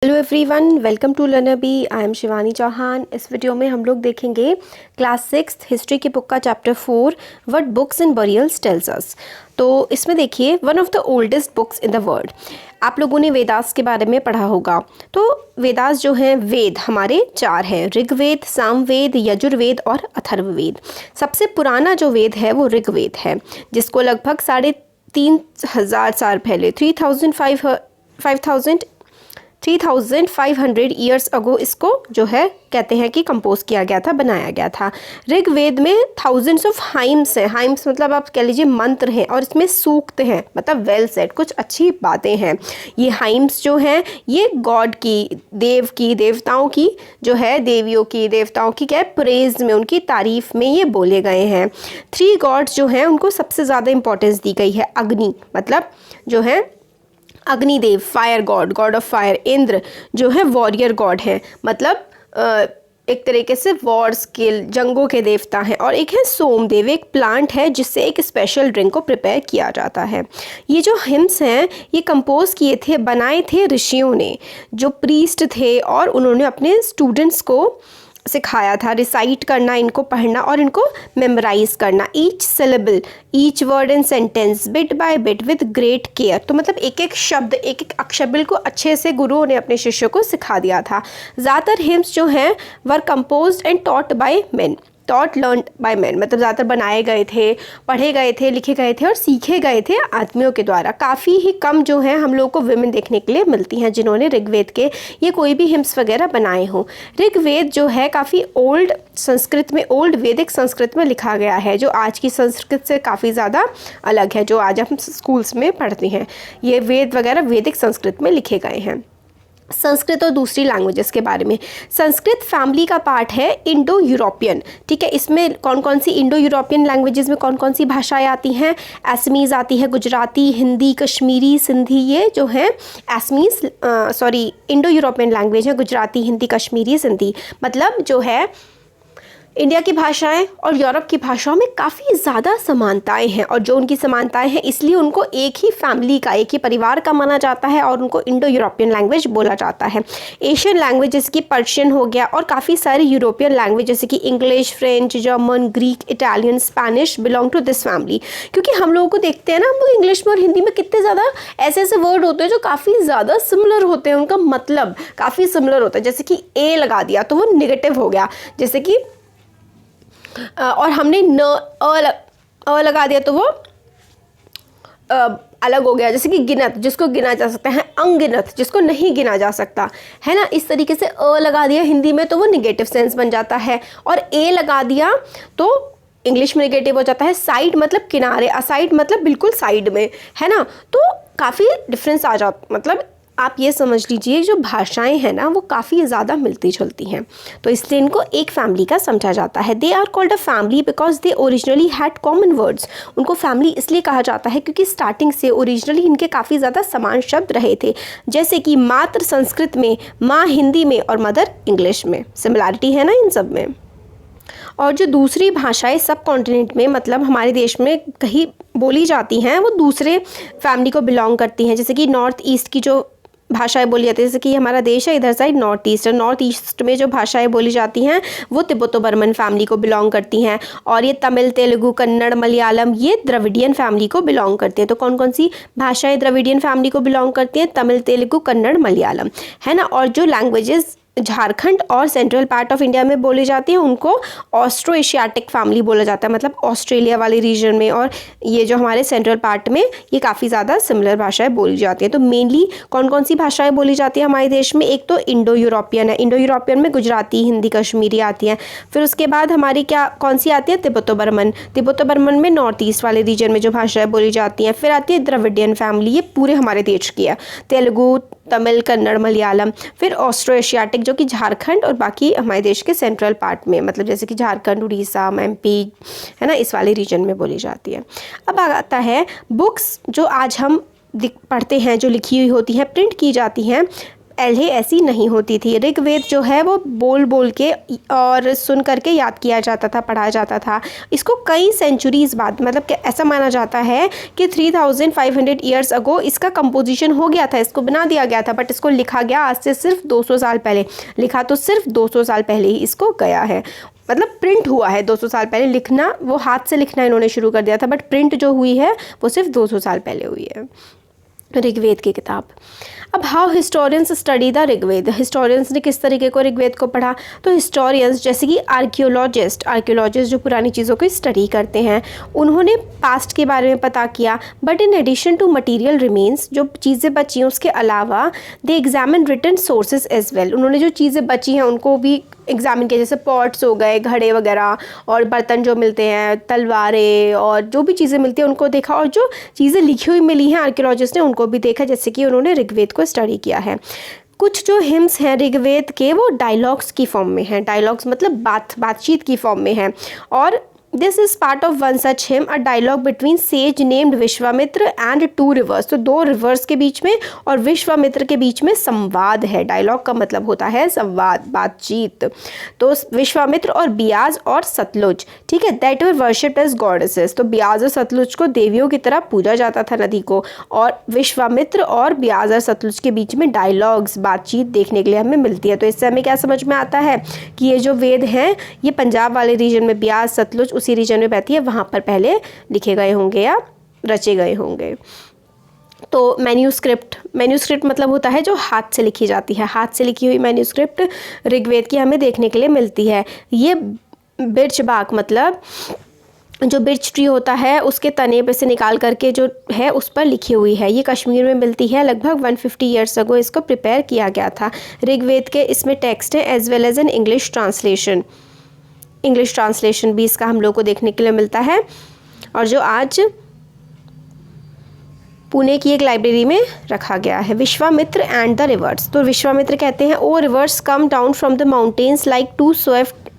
Hello everyone, welcome to learner bee. I am Shivani Chauhan. इस video में हम लोग देखेंगे क्लास 6 हिस्ट्री की बुक का chapter 4 what books and burials tell us. तो इसमें देखिए, one of the oldest books in the world. आप लोगों ने वेदास के बारे में पढ़ा होगा। तो वेदास जो हैं, वेद हमारे 4 हैं, ऋग्वेद, सामवेद, यजुर्वेद और अथर्ववेद। सबसे पुराना जो वेद है वो ऋग्वेद है, जिसको लगभग 3,500 साल पहले 3,500 ईयर्स अगो इसको जो है कहते हैं कि कंपोज किया गया था, बनाया गया था। ऋग्वेद में थाउजेंड्स ऑफ हाइम्स हैं। हाइम्स मतलब आप कह लीजिए मंत्र हैं, और इसमें सूक्त हैं, मतलब वेल सेड, कुछ अच्छी बातें हैं। ये हाइम्स जो हैं ये गॉड की, देवताओं की जो है, देवियों की, देवताओं की क्या है, प्रेज में, उनकी तारीफ में ये बोले गए हैं। 3 गॉड्स जो हैं उनको सबसे ज़्यादा इंपॉर्टेंस दी गई है। अग्नि मतलब जो है Agnidev, fire God, God of fire. Indra जो है वॉरियर गॉड है, मतलब एक तरीके से वॉर स्किल, जंगों के देवता हैं। और एक है सोमदेव, एक प्लांट है जिससे एक स्पेशल ड्रिंक को प्रिपेयर किया जाता है। ये जो हिम्स हैं ये कंपोज किए थे, बनाए थे ऋषियों ने, जो प्रीस्ट थे, और उन्होंने अपने स्टूडेंट्स को सिखाया था रिसाइट करना, इनको पढ़ना और इनको मेमोराइज करना। Each syllable, each word and sentence, bit by bit with great care. तो मतलब एक एक शब्द, एक एक अक्षर बिल्कुल अच्छे से गुरुओं ने अपने शिष्यों को सिखा दिया था। ज़्यादातर हिम्स जो हैं were composed and taught by men, taught learn by man, मतलब ज़्यादातर बनाए गए थे, पढ़े गए थे, लिखे गए थे और सीखे गए थे आदमियों के द्वारा। काफ़ी ही कम जो है हम लोग को विमेन देखने के लिए मिलती हैं जिन्होंने ऋग्वेद के ये कोई भी हिम्स वगैरह बनाए हों। ऋग्वेद जो है काफ़ी ओल्ड संस्कृत में, ओल्ड वैदिक संस्कृत में लिखा गया है, जो आज की संस्कृत से काफ़ी ज़्यादा अलग है, जो आज हम स्कूल्स में पढ़ते हैं। ये वेद वगैरह वैदिक संस्कृत में लिखे गए हैं। संस्कृत और दूसरी लैंग्वेजेस के बारे में, संस्कृत फैमिली का पार्ट है इंडो यूरोपियन। ठीक है, इसमें कौन कौन सी इंडो यूरोपियन लैंग्वेजेस में कौन कौन सी भाषाएं आती हैं? असमीज़ आती है, गुजराती, हिंदी, कश्मीरी, सिंधी। ये जो है इंडो यूरोपियन लैंग्वेज है, गुजराती, हिंदी, कश्मीरी, सिंधी। मतलब जो है इंडिया की भाषाएं और यूरोप की भाषाओं में काफ़ी ज़्यादा समानताएं हैं, और जो उनकी समानताएं हैं इसलिए उनको एक ही फैमिली का, एक ही परिवार का माना जाता है, और उनको इंडो यूरोपियन लैंग्वेज बोला जाता है। एशियन लैंग्वेज जैसे कि पर्शियन हो गया, और काफ़ी सारी यूरोपियन लैंग्वेज जैसे कि English, French, German, Greek, Italian, Spanish belong to this family. क्योंकि हम लोगों को देखते हैं ना, हम लोग इंग्लिश में और हिंदी में कितने ज़्यादा ऐसे ऐसे वर्ड होते हैं जो काफ़ी ज़्यादा सिमिलर होते हैं, उनका मतलब काफ़ी सिमिलर होता है। जैसे कि ए लगा दिया तो वो निगेटिव हो गया, जैसे कि और हमने अ लगा दिया तो वो अलग हो गया। जैसे कि गिनत, जिसको गिना जा सकता है, अनगिनत जिसको नहीं गिना जा सकता है ना। इस तरीके से अ लगा दिया हिंदी में तो वो निगेटिव सेंस बन जाता है, और ए लगा दिया तो इंग्लिश में निगेटिव हो जाता है। साइड मतलब किनारे, असाइड मतलब बिल्कुल साइड में, है ना। तो काफ़ी डिफरेंस आ जाता, मतलब आप ये समझ लीजिए जो भाषाएं हैं ना वो काफ़ी ज़्यादा मिलती जुलती हैं, तो इसलिए इनको एक फैमिली का समझा जाता है। They are called a family because they originally had common words. उनको फैमिली इसलिए कहा जाता है क्योंकि स्टार्टिंग से ओरिजिनली इनके काफ़ी ज़्यादा समान शब्द रहे थे, जैसे कि मात्र संस्कृत में, माँ हिंदी में और मदर इंग्लिश में। सिमिलैरिटी है ना इन सब में। और जो दूसरी भाषाएं सब कॉन्टिनेंट में, मतलब हमारे देश में कहीं बोली जाती हैं, वो दूसरे फैमिली को बिलोंग करती हैं। जैसे कि नॉर्थ ईस्ट की जो भाषाएं बोली जाती है, जैसे कि हमारा देश है इधर साइड नॉर्थ ईस्ट, और नॉर्थ ईस्ट में जो भाषाएं बोली जाती हैं वो तिब्बतो बर्मन फैमिली को बिलोंग करती हैं। और ये तमिल, तेलुगु, कन्नड़, मलयालम ये द्रविडियन फैमिली को बिलोंग करती हैं। तो कौन कौन सी भाषाएं द्रविडियन फैमिली को बिलोंग करती हैं? तमिल, तेलुगु, कन्नड़, मलयालम, है ना। और जो लैंग्वेजेस झारखंड और सेंट्रल पार्ट ऑफ इंडिया में बोली जाती है उनको ऑस्ट्रो एशियाटिक फैमिली बोला जाता है, मतलब ऑस्ट्रेलिया वाले रीजन में। और ये जो हमारे सेंट्रल पार्ट में ये काफ़ी ज़्यादा सिमिलर भाषाएं बोली जाती हैं। तो मेनली कौन कौन सी भाषाएं बोली जाती है हमारे देश में? एक तो इंडो यूरोपियन है, इंडो यूरोपियन में गुजराती, हिंदी, कश्मीरी आती हैं। फिर उसके बाद हमारी कौन सी आती है? तिब्बतो बर्मन। तिब्बतो बर्मन में नॉर्थ ईस्ट वाले रीजन में जो भाषाएं बोली जाती हैं। फिर आती है द्रविडियन फैमिली, ये पूरे हमारे देश की है, तेलुगु, तमिल, कन्नड़, मलयालम। फिर ऑस्ट्रो एशियाटिक जो कि झारखंड और बाकी हमारे देश के सेंट्रल पार्ट में, मतलब जैसे कि झारखंड, उड़ीसा, एमपी, है ना, इस वाले रीजन में बोली जाती है। अब आता है बुक्स जो आज हम पढ़ते हैं, जो लिखी हुई होती हैं, प्रिंट की जाती हैं। पहले ऐसी नहीं होती थी। ऋग्वेद जो है वो बोल बोल के और सुन करके याद किया जाता था, पढ़ा जाता था। इसको कई सेंचुरीज बाद, मतलब कि ऐसा माना जाता है कि 3500 ईयर्स अगो इसका कंपोजिशन हो गया था, इसको बना दिया गया था, बट इसको लिखा गया आज से सिर्फ 200 साल पहले। लिखा तो सिर्फ 200 साल पहले ही इसको गया है, मतलब प्रिंट हुआ है 200 साल पहले। लिखना, वो हाथ से लिखना इन्होंने शुरू कर दिया था, बट प्रिंट जो हुई है वो सिर्फ 200 साल पहले हुई है ऋग्वेद की किताब। अब how historians study the Rigveda, historians ने किस तरीके को ऋग्वेद को पढ़ा। तो हिस्टोरियंस जैसे कि आर्कियोलॉजिस्ट जो पुरानी चीज़ों को स्टडी करते हैं, उन्होंने पास्ट के बारे में पता किया, but in addition to material remains, जो चीज़ें बची हैं उसके अलावा they examine written sources as well, उन्होंने जो चीज़ें बची हैं उनको भी एग्जामिन किया, जैसे पॉट्स हो गए, घड़े वगैरह और बर्तन जो मिलते हैं, तलवारें और जो भी चीज़ें मिलती हैं उनको देखा, और जो चीज़ें लिखी हुई मिली हैं आर्कियोलॉजिस्ट ने उनको भी देखा, जैसे कि उन्होंने ऋग्वेद को स्टडी किया है। कुछ जो हिम्स हैं ऋग्वेद के वो डायलॉग्स की फॉर्म में हैं, डायलॉग्स मतलब बातचीत की फॉर्म में हैं, और this is part of one such hymn, a dialogue between sage named Vishvamitra and 2 rivers, तो 2 रिवर्स के बीच में और विश्वामित्र के बीच में संवाद है। डायलॉग का मतलब होता है संवाद, बातचीत। तो विश्वामित्र और बियाज और सतलुज, ठीक है, that were worshipped as goddesses, तो बियाज और सतलुज को देवियों की तरह पूजा जाता था नदी को, और विश्वामित्र और बियाज और सतलुज के बीच में डायलॉग्स, बातचीत देखने के लिए हमें मिलती है। तो इससे हमें क्या समझ में आता है कि ये जो वेद हैं ये पंजाब वाले रीजन में, बियाज सतलुज उसी रीजन में बहती है, वहाँ पर पहले लिखे गए होंगे या रचे गए होंगे। तो मैन्यूस्क्रिप्ट मतलब होता है जो हाथ से लिखी जाती है, हाथ से लिखी हुई मैन्यूस्क्रिप्ट ऋग्वेद की हमें देखने के लिए मिलती है। ये बिर्च बाक मतलब जो बिर्च ट्री होता है उसके तने पे से निकाल करके जो है उस पर लिखी हुई है। ये कश्मीर में मिलती है, लगभग 150 ईयर्स अगो इसको प्रिपेयर किया गया था। ऋग्वेद के इसमें टेक्स्ट है as well as an English translation भी इसका हम लोग को देखने के लिए मिलता है, और जो आज पुणे की एक लाइब्रेरी में रखा गया है। विश्वामित्र एंड द रिवर्स, तो विश्वामित्र कहते हैं O rivers come down from the mountains like 2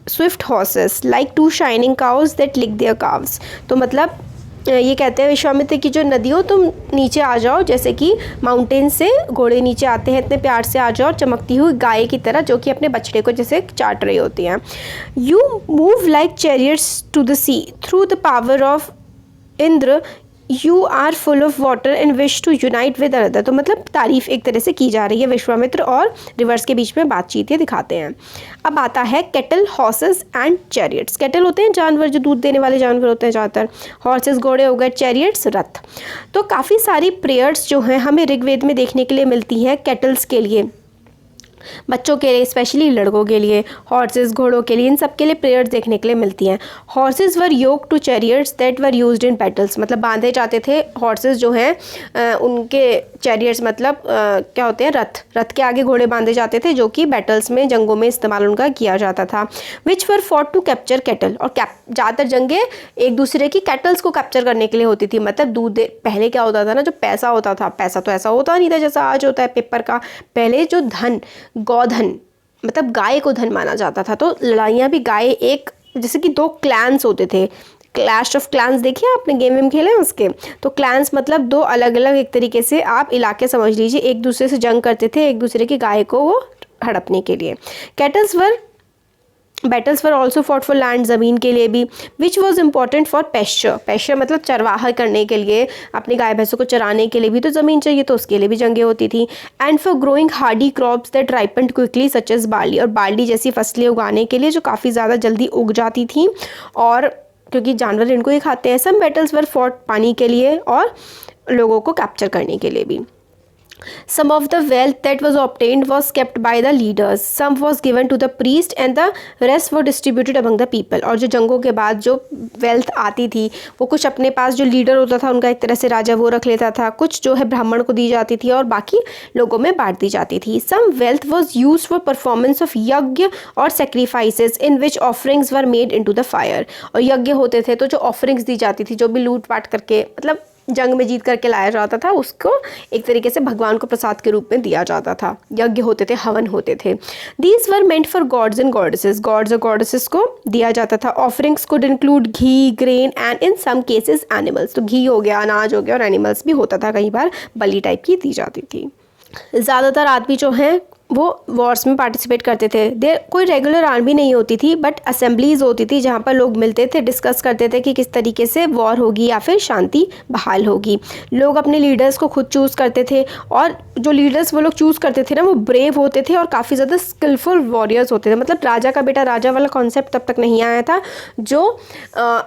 swift horses like 2 shining cows that lick their calves, तो मतलब ये कहते हैं विश्वामित्र की जो नदियों तुम नीचे आ जाओ, जैसे कि माउंटेन से घोड़े नीचे आते हैं इतने प्यार से आ जाओ, चमकती हुई गाय की तरह जो कि अपने बछड़े को जैसे चाट रही होती हैं। You move like chariots to the sea through the power of Indra, you are full of water and wish to unite with another, तो मतलब तारीफ एक तरह से की जा रही है। विश्वामित्र और रिवर्स के बीच में बातचीत ये दिखाते हैं। अब आता है cattle, horses and chariots. Cattle होते हैं जानवर जो दूध देने वाले जानवर होते हैं ज़्यादातर, हॉर्सेस घोड़े हो गए, चैरियट्स रथ। तो काफ़ी सारी प्रेयर्स जो हैं हमें ऋग्वेद में देखने के लिए मिलती हैं कैटल्स के लिए, बच्चों के लिए, स्पेशली लड़कों के लिए, हॉर्सेस घोड़ों के लिए, इन सब के लिए प्रेयर्स देखने के लिए मिलती हैं। Horses were yoke to chariots that were used in battles, मतलब बांधे जाते थे हॉर्सेस जो हैं उनके, चैरियट्स मतलब क्या होते हैं, रथ के आगे घोड़े बांधे जाते थे जो कि बैटल्स में, जंगों में इस्तेमाल उनका किया जाता था। विच वर फॉट टू कैप्चर कैटल, और ज़्यादातर जंगें एक दूसरे की कैटल्स को कैप्चर करने के लिए होती थी। मतलब पहले क्या होता था ना, जो पैसा होता था, पैसा तो ऐसा होता नहीं था जैसा आज होता है पेपर का, पहले जो धन, गौधन मतलब गाय को धन माना जाता था। तो लड़ाइयाँ भी गाय, एक जैसे कि 2 क्लैंस होते थे, क्लैश ऑफ क्लैंस देखिए आपने, गेम वेम खेले हैं उसके, तो क्लैंस मतलब 2 अलग अलग एक तरीके से आप इलाके समझ लीजिए, एक दूसरे से जंग करते थे, एक दूसरे की गाय को वो हड़पने के लिए। Battles were also fought for land, ज़मीन के लिए भी। Which was important for pasture मतलब चरवाहा करने के लिए, अपनी गाय भैंसों को चराने के लिए भी तो ज़मीन चाहिए, तो उसके लिए भी जंगें होती थी। And for growing hardy crops that ripened quickly such as barley, और बार्ली जैसी फसलें उगाने के लिए जो काफ़ी ज़्यादा जल्दी उग जाती थी, और क्योंकि जानवर इनको ही खाते हैं। सम बैटल्स वर फॉट पानी के लिए और लोगों को कैप्चर करने के लिए भी। Some of the wealth that was obtained was kept by the leaders. Some was given to the priest and the rest were distributed among the people. और जो जंगों के बाद जो वेल्थ आती थी वो कुछ अपने पास जो लीडर होता था उनका, एक तरह से राजा, वो रख लेता था, कुछ जो है ब्राह्मण को दी जाती थी और बाकी लोगों में बांट दी जाती थी। Some wealth was used for performance of यज्ञ और sacrifices in which offerings were made into the fire. और यज्ञ होते थे तो जो ऑफरिंग्स दी जाती थी, जो भी लूट पाट करके मतलब जंग में जीत करके लाया जाता था, उसको एक तरीके से भगवान को प्रसाद के रूप में दिया जाता था। यज्ञ होते थे, हवन होते थे। These were meant for gods and goddesses, gods और गॉडेसेस को दिया जाता था। Offerings could include ghee, grain and in some cases animals, तो घी हो गया, अनाज हो गया, और एनिमल्स भी होता था, कई बार बलि टाइप की दी जाती थी। ज़्यादातर आदमी जो हैं वो वॉर्स में पार्टिसिपेट करते थे। देर कोई रेगुलर आर्मी नहीं होती थी, बट असेंबलीज़ होती थी जहाँ पर लोग मिलते थे, डिस्कस करते थे कि किस तरीके से वॉर होगी या फिर शांति बहाल होगी। लोग अपने लीडर्स को खुद चूज़ करते थे, और जो लीडर्स वो लोग चूज़ करते थे ना, वो ब्रेव होते थे और काफ़ी ज़्यादा स्किलफुल वॉरियर्स होते थे। मतलब राजा का बेटा राजा वाला कॉन्सेप्ट तब तक नहीं आया था। जो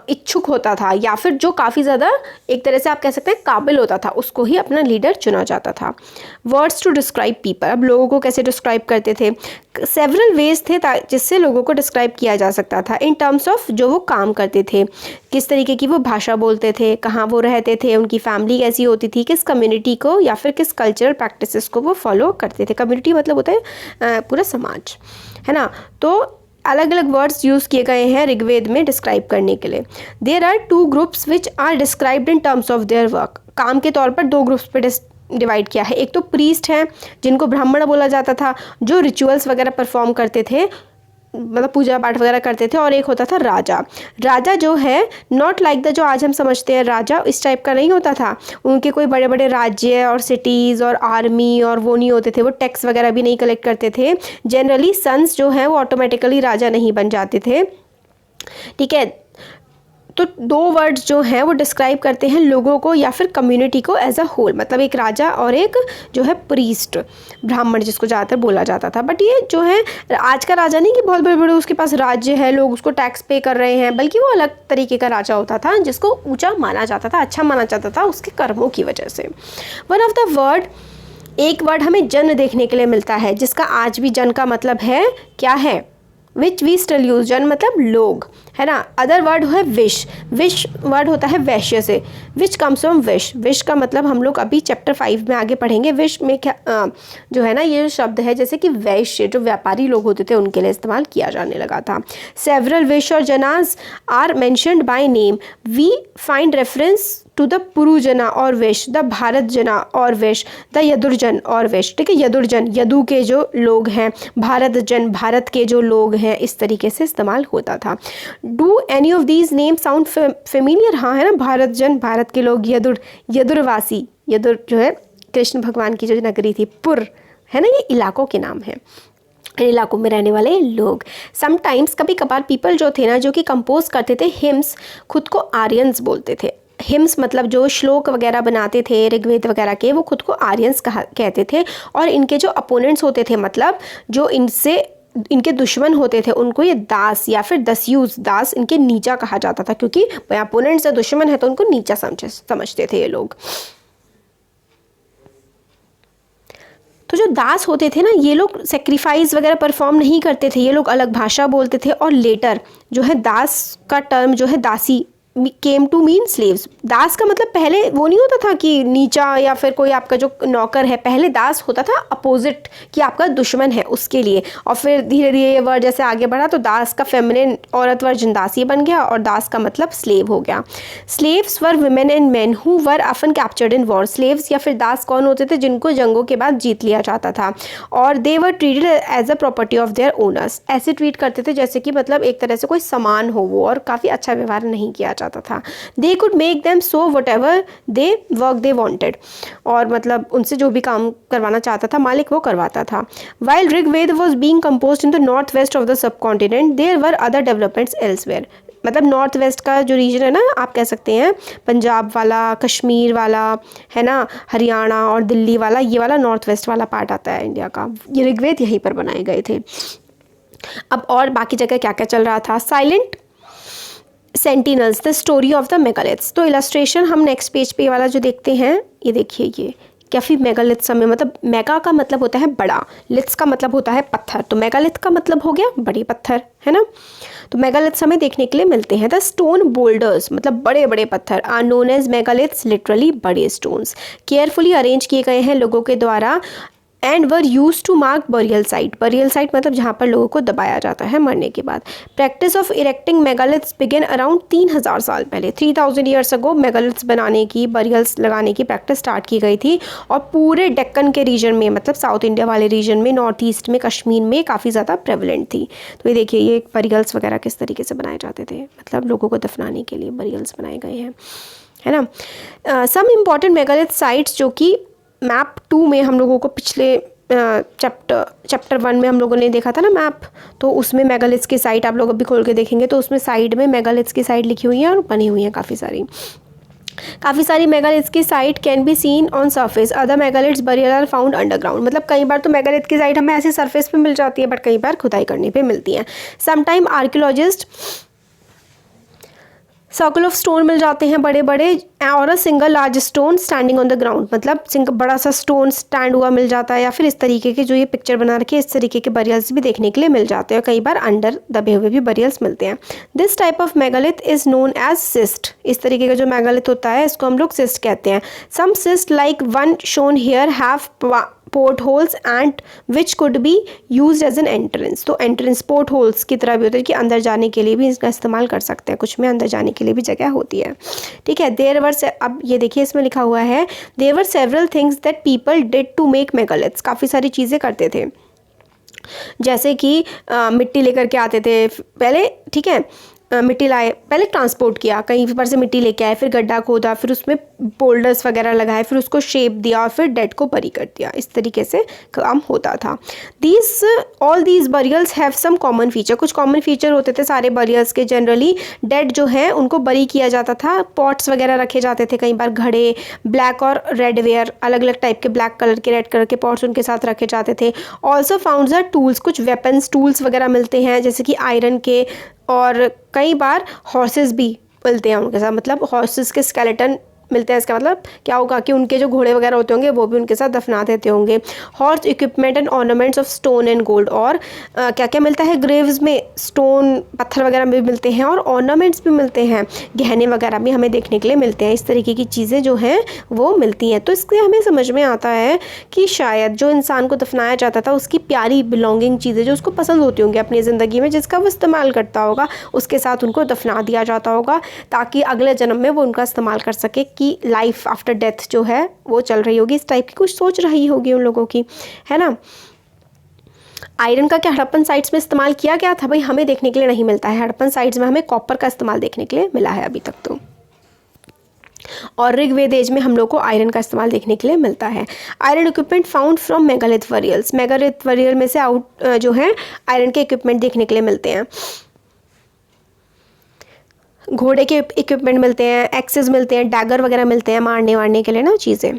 इच्छुक होता था या फिर जो काफ़ी ज़्यादा एक तरह से आप कह सकते हैं काबिल होता था, उसको ही अपना लीडर चुना जाता था। वर्ड्स टू डिस्क्राइब पीपल, अब लोगों को कैसे डिस्क्राइब करते थे? सेवरल वेज थे जिससे लोगों को डिस्क्राइब किया जा सकता था इन टर्म्स ऑफ जो वो काम करते थे, किस तरीके की वो भाषा बोलते थे, कहाँ वो रहते थे, उनकी फैमिली कैसी होती थी, किस कम्युनिटी को या फिर किस कल्चरल प्रैक्टिसेस को वो फॉलो करते थे। कम्युनिटी मतलब होता है पूरा समाज, है ना। तो अलग अलग वर्ड्स यूज़ किए गए हैं ऋग्वेद में डिस्क्राइब करने के लिए। There are 2 groups which are described in terms of their work. काम के तौर पर 2 ग्रुप्स पे डिवाइड किया है। एक तो प्रीस्ट हैं जिनको ब्राह्मण बोला जाता था, जो रिचुअल्स वगैरह परफॉर्म करते थे, मतलब पूजा पाठ वगैरह करते थे, और एक होता था राजा। राजा जो है नॉट लाइक द जो आज हम समझते हैं राजा, इस टाइप का नहीं होता था। उनके कोई बड़े बड़े राज्य और सिटीज़ और आर्मी और वो नहीं होते थे, वो टैक्स वगैरह भी नहीं कलेक्ट करते थे। जनरली सन्स जो हैं वो ऑटोमेटिकली राजा नहीं बन जाते थे, ठीक है। तो 2 वर्ड्स जो हैं वो डिस्क्राइब करते हैं लोगों को या फिर कम्युनिटी को एज अ होल, मतलब एक राजा और एक जो है प्रीस्ट, ब्राह्मण जिसको ज़्यादातर बोला जाता था। बट ये जो है आज का राजा नहीं कि बहुत बड़े बड़े उसके पास राज्य है, लोग उसको टैक्स पे कर रहे हैं, बल्कि वो अलग तरीके का राजा होता था जिसको ऊंचा माना जाता था, अच्छा माना जाता था उसके कर्मों की वजह से। वन ऑफ द वर्ड, एक वर्ड हमें जन देखने के लिए मिलता है जिसका आज भी जन का मतलब है क्या है, विच वी स्टिल यूज। जन मतलब लोग, है ना। अदर वर्ड है विश, विश वर्ड होता है वैश्य से, which comes from wish. Wish का मतलब हम लोग अभी चैप्टर 5 में आगे पढ़ेंगे। विश में क्या जो है ना, ये शब्द है जैसे कि वैश्य जो व्यापारी लोग होते थे उनके लिए इस्तेमाल किया जाने लगा था। Several vish or janas are mentioned by name, we find reference to the Purujana or vish, the Bharat जना और वेश, द यदुर्जन और वेश, ठीक है। यदुर्जन यदु के जो लोग हैं, भारत जन भारत के जो लोग हैं, इस तरीके से इस्तेमाल होता था। Do any of these name sound familiar? हाँ, है ना। भारत जन भारत के लोग, यदुर यदुरवासी, यदुर जो है कृष्ण भगवान की जो नगरी थी, पुर, है ना, ये इलाकों के नाम हैं, इन इलाकों में रहने वाले लोग। समटाइम्स कभी कभार पीपल जो थे ना, जो कि कंपोज करते थे हिम्स, खुद को आर्यंस बोलते थे। हिम्स मतलब जो श्लोक वगैरह बनाते थे ऋग्वेद वगैरह के, वो खुद को आर्यंस कहते थे। और इनके जो अपोनेंट्स होते थे, मतलब जो इनके दुश्मन होते थे, उनको ये दास या फिर दस्यूस, दास इनके नीचा कहा जाता था, क्योंकि अपोनेंट्स जो दुश्मन है तो उनको नीचा समझते थे ये लोग। तो जो दास होते थे ना, ये लोग सेक्रीफाइस वगैरह परफॉर्म नहीं करते थे, ये लोग अलग भाषा बोलते थे। और लेटर जो है दास का टर्म जो है दासी केम टू मीन स्लेव्स। दास का मतलब पहले वो नहीं होता था कि नीचा या फिर कोई आपका जो नौकर है, पहले दास होता था अपोजिट कि आपका दुश्मन है उसके लिए। और फिर धीरे धीरे ये वर्ड जैसे आगे बढ़ा तो दास का फेमिनिन औरत वर्जन दासी बन गया और दास का मतलब स्लेव हो गया। Slaves were women and man who were often captured in war. Slaves या फिर दास कौन होते थे? जिनको जंगों के बाद जीत लिया जाता था, और they were treated as a property of their owners. ऐसे ट्रीट करते थे जैसे कि मतलब एक तरह से कोई सामान हो वो, और काफ़ी अच्छा व्यवहार नहीं किया जाता था। They could make them so what ever they work they wanted, और मतलब उनसे जो भी काम करवाना चाहता था मालिक वो करवाता था। While Rigveda was being compose in the north west of the subcontinent, there were other developments elsewhere. मतलब नॉर्थ वेस्ट का जो रीजन है ना, आप कह सकते हैं पंजाब वाला, कश्मीर वाला, है ना, हरियाणा और दिल्ली वाला, ये वाला नॉर्थ वेस्ट वाला पार्ट आता है इंडिया का। ये ऋग्वेद यहीं पर बनाए गए थे। अब और बाकी जगह क्या क्या चल रहा था? Silent sentinels, the story of the megaliths. तो इलस्ट्रेशन हम नेक्स्ट पेज पे वाला जो देखते हैं, ये देखिए, ये काफ़ी मेगालिथ समय, मतलब मेगा का मतलब होता है बड़ा, लिथ्स का मतलब होता है पत्थर, तो मेगालिथ का मतलब हो गया बड़े पत्थर, है ना। तो मेगालिथ हमें देखने के लिए मिलते हैं। द स्टोन बोल्डर्स मतलब बड़े बड़े पत्थर are known as megaliths, literally बड़े स्टोन्स, केयरफुली अरेंज किए गए हैं लोगों के द्वारा, and were use to mark burial site. Burial site मतलब जहाँ पर लोगों को दबाया जाता है मरने के बाद। Practice of erecting megaliths begin around 3000 साल पहले, 3000 ईयर्स अगो मेगालिथ्स बनाने की, बरियल्स लगाने की प्रैक्टिस स्टार्ट की गई थी। और पूरे डेक्कन के रीजन में, मतलब साउथ इंडिया वाले रीजन में, नॉर्थ ईस्ट में, कश्मीर में काफ़ी ज़्यादा प्रेवलेंट थी। तो ये देखिए, ये बरियल्स वगैरह किस तरीके से बनाए जाते थे, मतलब लोगों को दफनाने के लिए बरियल्स बनाए गए हैं, है ना। सम इम्पॉर्टेंट मेगालिथ साइट्स जो कि मैप 2 में हम लोगों को पिछले चैप्टर 1 में हम लोगों ने देखा था ना मैप, तो उसमें मेगालिथ्स की साइट आप लोग अभी खोल के देखेंगे तो उसमें साइड में मेगालिथ्स की साइट लिखी हुई है और बनी हुई है काफ़ी सारी मेगालिथ्स की site can be seen on surface, other megaliths burial are found underground. मतलब कई बार तो मेगालिथ की साइट हमें ऐसे सरफेस पे मिल जाती है, बट कई बार खुदाई करने पे मिलती है। Sometime archaeologist circle of stone मिल जाते हैं बड़े बड़े, और a single large stone standing on the ground, मतलब बड़ा सा स्टोन स्टैंड हुआ मिल जाता है, या फिर इस तरीके के जो ये पिक्चर बना रखी है इस तरीके के बरियल्स भी देखने के लिए मिल जाते हैं। कई बार अंडर दबे हुए भी बरियल्स मिलते हैं। This type of megalith is known as cist. इस तरीके का जो मेगालिथ होता है इसको हम लोग सिस्ट कहते हैं। Some cist like one shown here have port holes and which could be use as an entrance. तो एंट्रेंस पोर्ट होल्स की तरह भी होता है कि अंदर जाने के लिए भी इसका इस्तेमाल कर सकते हैं, कुछ में अंदर जाने के लिए भी जगह होती है। ठीक है, देयर वर, अब ये देखिए इसमें लिखा हुआ है there were several things that people did to make megaliths. काफ़ी सारी चीज़ें करते थे, जैसे कि मिट्टी लेकर के आते थे पहले, ठीक है, मिट्टी लाए, पहले ट्रांसपोर्ट किया, कहीं पर से मिट्टी लेके आए, फिर गड्ढा खोदा, फिर उसमें बोल्डर्स वगैरह लगाए, फिर उसको शेप दिया और फिर डेड को बरी कर दिया। इस तरीके से काम होता था। All these burials have some common feature. कुछ कॉमन फीचर होते थे सारे बरियल्स के। जनरली डेड जो है उनको बरी किया जाता था, पॉट्स वगैरह रखे जाते थे, कई बार घड़े, ब्लैक और रेड वेयर, अलग अलग टाइप के ब्लैक कलर के रेड कलर के पॉट्स उनके साथ रखे जाते थे। ऑल्सो फाउंड द टूल्स, कुछ वेपन्स टूल्स वगैरह मिलते हैं जैसे कि आयरन के, और कई बार हॉर्सेस भी मिलते हैं उनके साथ, मतलब हॉर्सेस के स्केलेटन मिलते हैं। इसका मतलब क्या होगा कि उनके जो घोड़े वगैरह होते होंगे वो भी उनके साथ दफना देते होंगे। Horse equipment and ornaments of stone and gold, और क्या क्या मिलता है ग्रेव्स में, स्टोन पत्थर वगैरह भी मिलते हैं और ऑर्नामेंट्स भी मिलते हैं, गहने वगैरह भी हमें देखने के लिए मिलते हैं। इस तरीके की चीज़ें जो हैं वो मिलती हैं। तो इससे हमें समझ में आता है कि शायद जो इंसान को दफनाया जाता था उसकी प्यारी बिलोंगिंग चीज़ें जो उसको पसंद होती होंगी अपनी ज़िंदगी में, जिसका वो इस्तेमाल करता होगा, उसके साथ उनको दफना दिया जाता होगा ताकि अगले जन्म में वो उनका इस्तेमाल कर सके, कि लाइफ आफ्टर डेथ जो है वो चल रही होगी। इस टाइप की कुछ सोच रही होगी उन लोगों की, है ना। आयरन का क्या हड़प्पन साइट्स में इस्तेमाल किया गया था? भाई हमें देखने के लिए नहीं मिलता है। हड़प्पन साइट्स में हमें कॉपर का इस्तेमाल देखने के लिए मिला है अभी तक तो, और ऋग्वेद एज में हम लोग को आयरन का इस्तेमाल देखने के लिए मिलता है। Iron equipment found from megalith burials. Megalith burial में से जो है आयरन के इक्विपमेंट देखने के लिए मिलते हैं। घोड़े के इक्विपमेंट मिलते हैं, एक्सेस मिलते हैं, डैगर वगैरह मिलते हैं मारने वारने के लिए ना चीज़ें।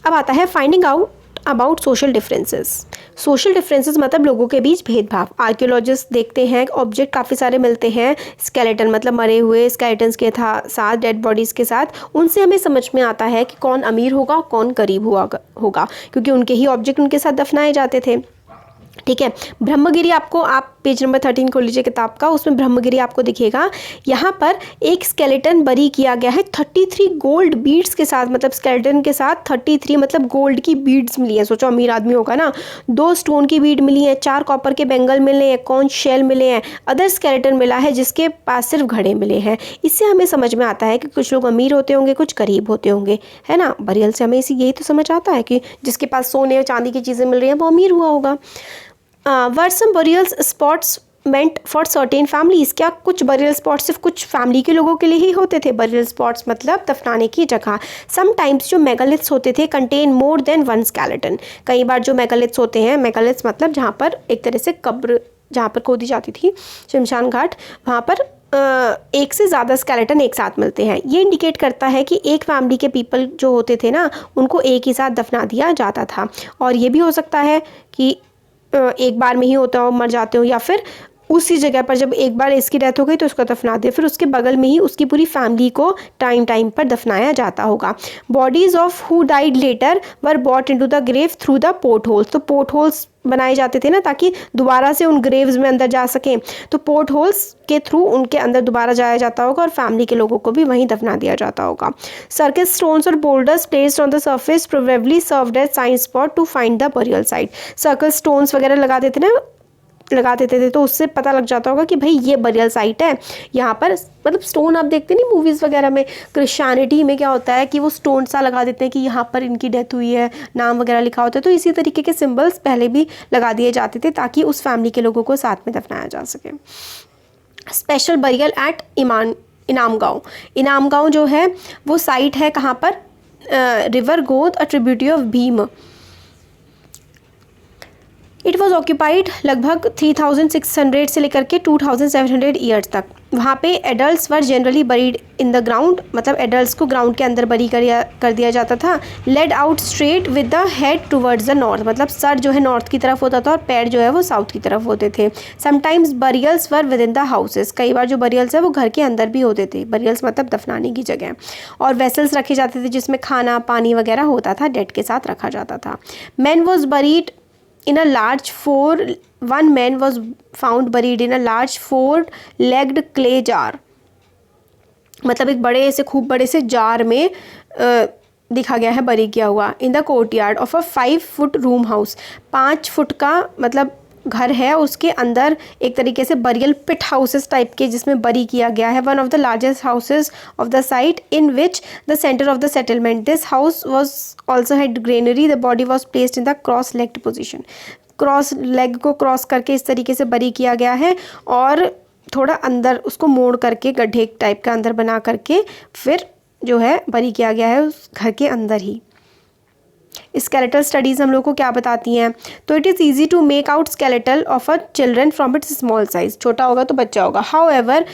अब आता है finding out about social differences. Social differences मतलब लोगों के बीच भेदभाव। आर्कियोलॉजिस्ट देखते हैं ऑब्जेक्ट काफ़ी सारे मिलते हैं, स्केलेटन मतलब मरे हुए स्केलेटन्स के साथ, डेड बॉडीज़ के साथ। उनसे हमें समझ में आता है कि कौन अमीर होगा कौन गरीब होगा, क्योंकि उनके ही ऑब्जेक्ट उनके साथ दफनाए जाते थे। ठीक है, ब्रह्मगिरी आपको, आप पेज नंबर 13 खोल लीजिए किताब का, उसमें ब्रह्मगिरी आपको दिखेगा। यहाँ पर एक स्केलेटन बरी किया गया है 33 गोल्ड बीड्स के साथ, मतलब स्केलेटन के साथ 33 मतलब गोल्ड की बीड्स मिली है। सोचो अमीर आदमी होगा ना। 2 स्टोन की बीड मिली है, 4 कॉपर के बेंगल मिले हैं, कॉन्च शेल मिले हैं, अदर स्केलेटन मिला है जिसके पास सिर्फ घड़े मिले हैं। इससे हमें समझ में आता है कि कुछ लोग अमीर होते होंगे, कुछ गरीब होते होंगे, है ना। बरियल से हमें यही तो समझ आता है कि जिसके पास सोने और चांदी की चीज़ें मिल रही हैं वो अमीर हुआ होगा। Were some burial spots meant for certain families. क्या कुछ बरियल स्पॉट सिर्फ कुछ फैमिली के लोगों के लिए ही होते थे? बरियल स्पॉट्स मतलब दफनाने की जगह। समटाइम्स जो मेगालिथ्स होते थे contain more than one skeleton. कई बार जो मेगालिथ्स होते हैं, मेगालिथ्स मतलब जहाँ पर एक तरह से कब्र जहाँ पर खोदी जाती थी, शमशान घाट, वहाँ पर एक से ज़्यादा स्केलेटन एक साथ मिलते हैं। ये इंडिकेट करता है कि एक फैमिली के पीपल जो होते थे ना उनको एक ही साथ दफना दिया जाता था। और ये भी हो सकता है कि एक बार में ही होता हो, मर जाते हो, या फिर उसी जगह पर जब एक बार इसकी डेथ हो गई तो उसको दफना दिया, फिर उसके बगल में ही उसकी पूरी फैमिली को टाइम पर दफनाया जाता होगा। Bodies of who died later were brought into the grave through the port holes. तो पोर्ट होल्स बनाए जाते थे ना ताकि दोबारा से उन ग्रेव्स में अंदर जा सकें, तो पोर्ट होल्स के थ्रू उनके अंदर दोबारा जाया जाता होगा और फैमिली के लोगों को भी वहीं दफना दिया जाता होगा। सर्कल स्टोन्स और boulders placed on the surface probably served as sign spot to find the burial site. Circle stones वगैरह लगा देते थे तो उससे पता लग जाता होगा कि भाई ये बरियल साइट है यहाँ पर। मतलब स्टोन आप देखते नहीं मूवीज़ वगैरह में, क्रिश्चियनिटी में क्या होता है कि वो स्टोन सा लगा देते हैं कि यहाँ पर इनकी डेथ हुई है, नाम वगैरह लिखा होता है। तो इसी तरीके के सिंबल्स पहले भी लगा दिए जाते थे ताकि उस फैमिली के लोगों को साथ में दफनाया जा सके। स्पेशल बरियल एट इनाम गाँव। इनाम गाँव जो है वो साइट है कहाँ पर? रिवर गोद a tributary of Bhim. It was occupied लगभग 3600 से लेकर के 2700 ईयर्स तक। वहाँ पे adults were generally buried in the ground, मतलब एडल्ट्स को ग्राउंड के अंदर बरी कर दिया जाता था। Laid out straight with the head towards the north, मतलब सर जो है नॉर्थ की तरफ होता था और पैर जो है वो साउथ की तरफ होते थे। Sometimes burials were with in the houses, कई बार जो बरियल्स है वो घर के अंदर भी होते थे। बरियल्स मतलब दफनाने की जगह। और वेसल्स रखे जाते थे जिसमें खाना पानी वगैरह होता था, डेड के साथ रखा जाता था। Man was buried in a large one man was found buried in a large 4-legged clay jar, मतलब एक बड़े से खूब बड़े से जार में दिखा गया है बरी किया हुआ। In the courtyard of a 5 foot room house, 5 foot का मतलब घर है, उसके अंदर एक तरीके से बरियल पिट हाउसेस टाइप के जिसमें बरी किया गया है। One of the largest houses of the site in which the centre of the settlement, this house was also had granary, the body was placed in the cross legged position, cross leg को cross करके इस तरीके से बरी किया गया है और थोड़ा अंदर उसको मोड़ करके गड्ढे टाइप का अंदर बना करके फिर जो है बरी किया गया है उस घर के अंदर ही। स्केलेटल स्टडीज़ हम लोग को क्या बताती हैं, तो it is easy to make out skeletal of a children from its small size, छोटा होगा तो बच्चा होगा। हाउ एवर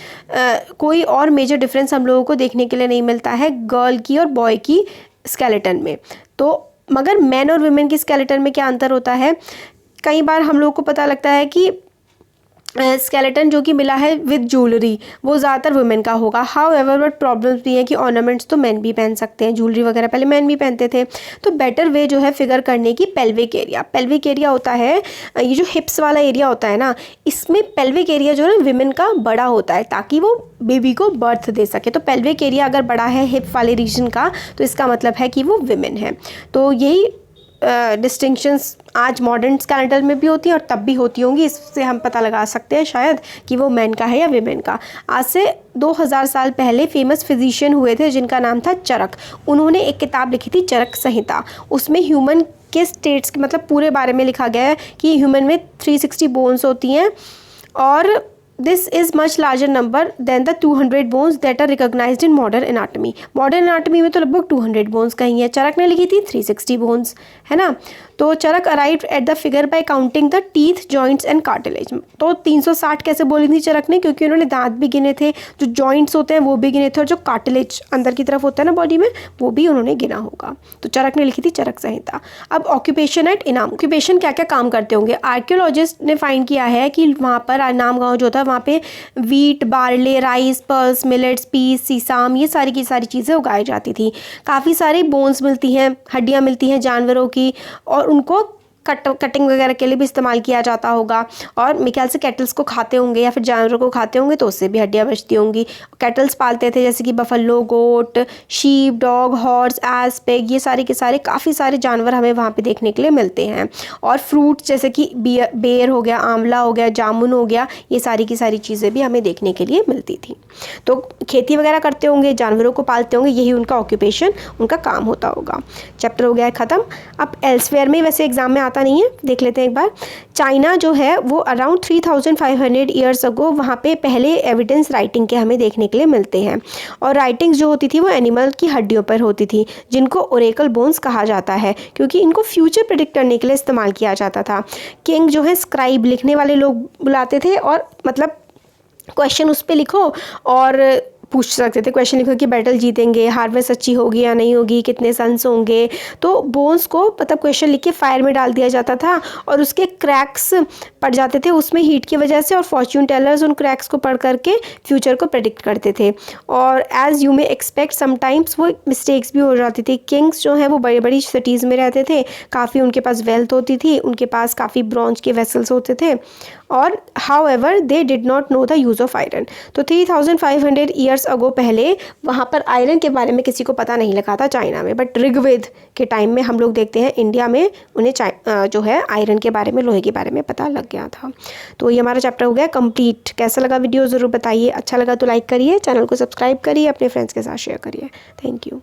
कोई और मेजर डिफरेंस हम लोगों को देखने के लिए नहीं मिलता है गर्ल की और बॉय की स्केलेटन में। तो मगर मैन और वुमेन की स्केलेटन में क्या अंतर होता है, कई बार हम लोग को पता लगता है कि स्केलेटन जो कि मिला है विद ज्वेलरी वो ज़्यादातर वुमेन का होगा। हाउ एवर बट प्रॉब्लम्स भी हैं कि ऑर्नामेंट्स तो मैन भी पहन सकते हैं, ज्वेलरी वगैरह पहले मैन भी पहनते थे। तो बेटर वे जो है फिगर करने की पेल्विक एरिया, पेल्विक एरिया होता है ये जो हिप्स वाला एरिया होता है ना, इसमें पेल्विक एरिया जो है विमेन का बड़ा होता है ताकि वो बेबी को बर्थ दे सके। तो पेल्विक एरिया अगर बड़ा है हिप वाले रीजन का तो इसका मतलब है कि वो विमेन है। तो यही डिस्टिंक्शंस आज मॉडर्न स्केलेटल में भी होती हैं और तब भी होती होंगी, इससे हम पता लगा सकते हैं शायद कि वो मैन का है या विमेन का। आज से 2000 साल पहले फेमस फिजिशियन हुए थे जिनका नाम था चरक। उन्होंने एक किताब लिखी थी चरक संहिता, उसमें ह्यूमन के स्टेट्स के मतलब पूरे बारे में लिखा गया है कि ह्यूमन में 360 बोन्स होती हैं और this is much larger number than the 200 bones that are recognized in modern anatomy. Modern anatomy में तो लगभग 200 बोन्स कहीं है, चरक ने लिखी थी 360 बोन्स, है ना। तो Charaka arrived at the figure by counting the teeth joints and cartilage. तो 360 कैसे बोली थी चरक ने, क्योंकि उन्होंने दांत भी गिने थे, जो जॉइंट्स होते हैं वो भी गिने थे और जो कार्टिलेज अंदर की तरफ होता है ना बॉडी में वो भी उन्होंने गिना होगा। तो चरक ने लिखी थी चरक संहिता। अब ऑक्यूपेशन एट इनाम, ऑक्यूपेशन क्या क्या काम करते होंगे। आर्कियोलॉजिस्ट ने फाइंड किया है कि वहाँ पर इनाम गाँव जो था वहाँ पे wheat, barley, rice, pulses, millets, peas, sesame, ये सारी की सारी चीज़ें उगाई जाती थी। काफ़ी सारी बोन्स मिलती हैं, हड्डियाँ मिलती हैं जानवरों की और उनको कटिंग वगैरह के लिए भी इस्तेमाल किया जाता होगा। और मेरे ख्याल से कैटल्स को खाते होंगे या फिर जानवरों को खाते होंगे तो उससे भी हड्डियाँ बचती होंगी। कैटल्स पालते थे जैसे कि buffalo, goat, sheep, dog, horse, ass, pig, ये सारे के सारे काफ़ी सारे जानवर हमें वहाँ पे देखने के लिए मिलते हैं। और फ्रूट्स जैसे कि बेर हो गया, आंवला हो गया, जामुन हो गया, ये सारी की सारी चीज़ें भी हमें देखने के लिए मिलती थी। तो खेती वगैरह करते होंगे, जानवरों को पालते होंगे, यही उनका ऑक्यूपेशन, उनका काम होता होगा। चैप्टर हो गया है ख़त्म। अब एल्सवेयर में वैसे एग्जाम में आता नहीं है, देख लेते हैं एक बार। चाइना जो है वो अराउंड 3500 ईयर्स अगो वहाँ पे पहले एविडेंस राइटिंग के हमें देखने के लिए मिलते हैं। और राइटिंग्स जो होती थी वो एनिमल की हड्डियों पर होती थी जिनको ओरेकल बोन्स कहा जाता है, क्योंकि इनको फ्यूचर प्रेडिक्ट करने के लिए इस्तेमाल किया जाता था। किंग जो है स्क्राइब, लिखने वाले लोग बुलाते थे और मतलब क्वेश्चन उस पर लिखो और पूछ सकते थे, क्वेश्चन लिखो कि बैटल जीतेंगे, हार्वेस्ट अच्छी होगी या नहीं होगी, कितने सन्स होंगे। तो बोन्स को मतलब क्वेश्चन लिख के फायर में डाल दिया जाता था और उसके क्रैक्स पड़ जाते थे उसमें हीट की वजह से, और फॉर्च्यून टेलर्स उन क्रैक्स को पढ़ करके फ्यूचर को प्रेडिक्ट करते थे। और as you may expect sometimes वो मिस्टेक्स भी हो जाती थी। किंग्स जो हैं वो बड़ी बड़ी सिटीज़ में रहते थे, काफ़ी उनके पास वेल्थ होती थी, उनके पास काफ़ी ब्रॉन्ज के वेसल्स होते थे और how ever they did not know the use of iron. तो 3500 ईयर्स अगो पहले वहाँ पर आयरन के बारे में किसी को पता नहीं लगा था चाइना में, बट ऋग्वेद के टाइम में हम लोग देखते हैं इंडिया में उन्हें जो है आयरन के बारे में, लोहे के बारे में पता लग गया था। तो ये हमारा चैप्टर हो गया कंप्लीट। कैसा लगा वीडियो ज़रूर बताइए, अच्छा लगा तो लाइक करिए, चैनल को सब्सक्राइब करिए, अपने फ्रेंड्स के साथ शेयर करिए। Thank you.